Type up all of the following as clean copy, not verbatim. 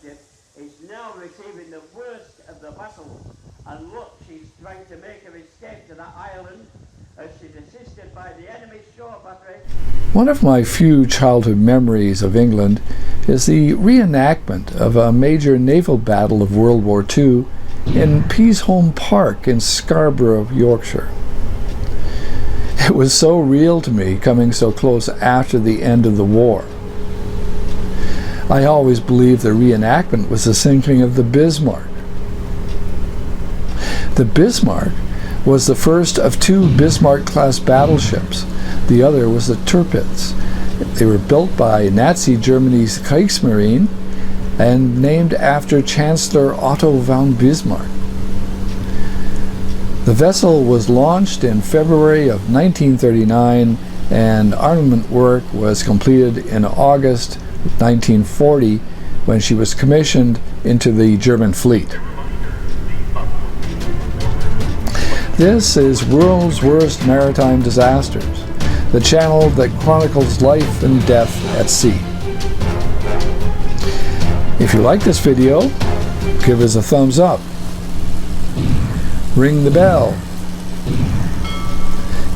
warship is now receiving the worst of the battles. And look, she's trying to make her escape to that island as she's assisted by the enemy's shore battery. One of my few childhood memories of England is the reenactment of a major naval battle of World War II in Peasholm Park in Scarborough, Yorkshire. It was so real to me, coming so close after the end of the war. I always believed the reenactment was the sinking of the Bismarck. The Bismarck was the first of two Bismarck-class battleships. The other was the Tirpitz. They were built by Nazi Germany's Kriegsmarine and named after Chancellor Otto von Bismarck. The vessel was launched in February of 1939, and armament work was completed in August 1940 when she was commissioned into the German fleet. This is World's Worst Maritime Disasters, the channel that chronicles life and death at sea. If you like this video, give us a thumbs up. Ring the bell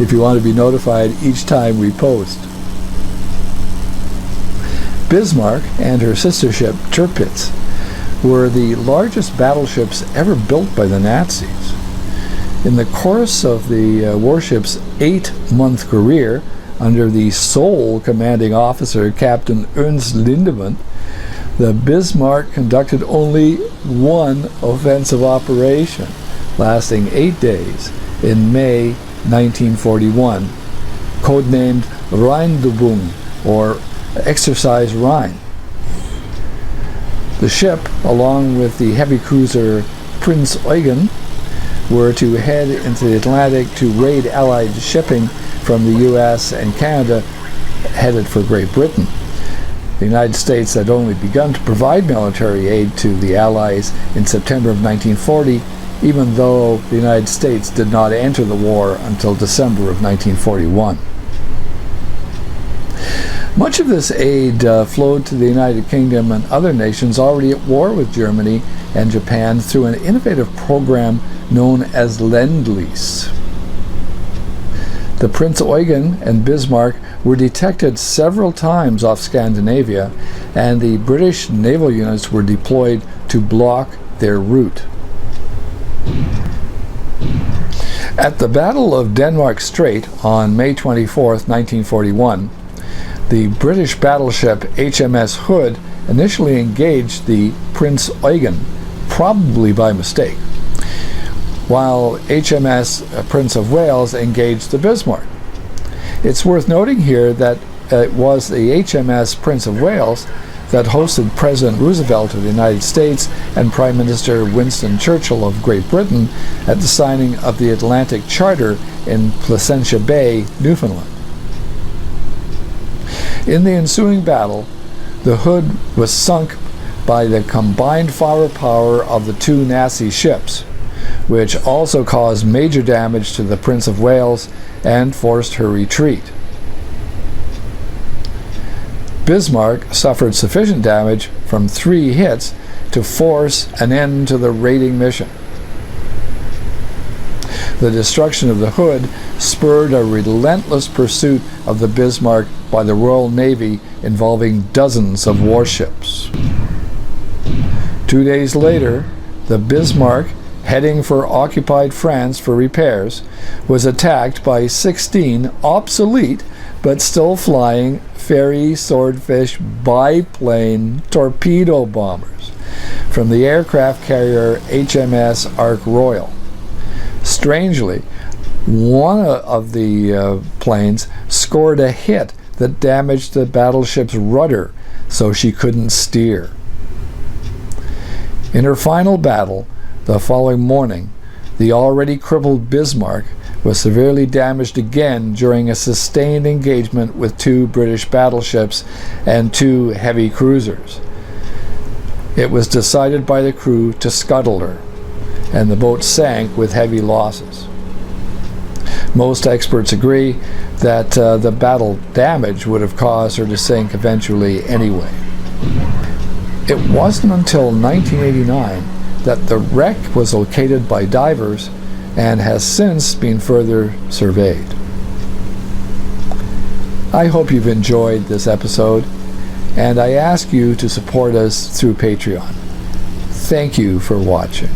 if you want to be notified each time we post. Bismarck and her sister ship Tirpitz were the largest battleships ever built by the Nazis. In the course of the warship's 8-month career under the sole commanding officer, Captain Ernst Lindemann, the Bismarck conducted only one offensive operation, lasting 8 days in May 1941, codenamed Rheinübung, or Exercise Rhein. The ship, along with the heavy cruiser Prinz Eugen, were to head into the Atlantic to raid Allied shipping from the US and Canada headed for Great Britain. The United States had only begun to provide military aid to the Allies in September of 1940, even though the United States did not enter the war until December of 1941. Much of this aid flowed to the United Kingdom and other nations already at war with Germany and Japan through an innovative program known as Lend-Lease. The Prinz Eugen and Bismarck were detected several times off Scandinavia, and the British naval units were deployed to block their route. At the Battle of Denmark Strait on May 24, 1941, the British battleship HMS Hood initially engaged the Prinz Eugen, probably by mistake, while HMS Prince of Wales engaged the Bismarck. It's worth noting here that it was the HMS Prince of Wales that hosted President Roosevelt of the United States and Prime Minister Winston Churchill of Great Britain at the signing of the Atlantic Charter in Placentia Bay, Newfoundland. In the ensuing battle, the Hood was sunk by the combined firepower of the two Nazi ships, which also caused major damage to the Prince of Wales and forced her retreat. Bismarck suffered sufficient damage from 3 hits to force an end to the raiding mission. The destruction of the Hood spurred a relentless pursuit of the Bismarck by the Royal Navy involving dozens of warships. 2 days later, the Bismarck, heading for occupied France for repairs, was attacked by 16 obsolete but still flying Fairey Swordfish biplane torpedo bombers from the aircraft carrier HMS Ark Royal. Strangely, one of the planes scored a hit that damaged the battleship's rudder so she couldn't steer. In her final battle, the following morning, the already crippled Bismarck was severely damaged again during a sustained engagement with 2 British battleships and 2 heavy cruisers. It was decided by the crew to scuttle her, and the boat sank with heavy losses. Most experts agree that the battle damage would have caused her to sink eventually anyway. It wasn't until 1989 that the wreck was located by divers and has since been further surveyed. I hope you've enjoyed this episode, and I ask you to support us through Patreon. Thank you for watching.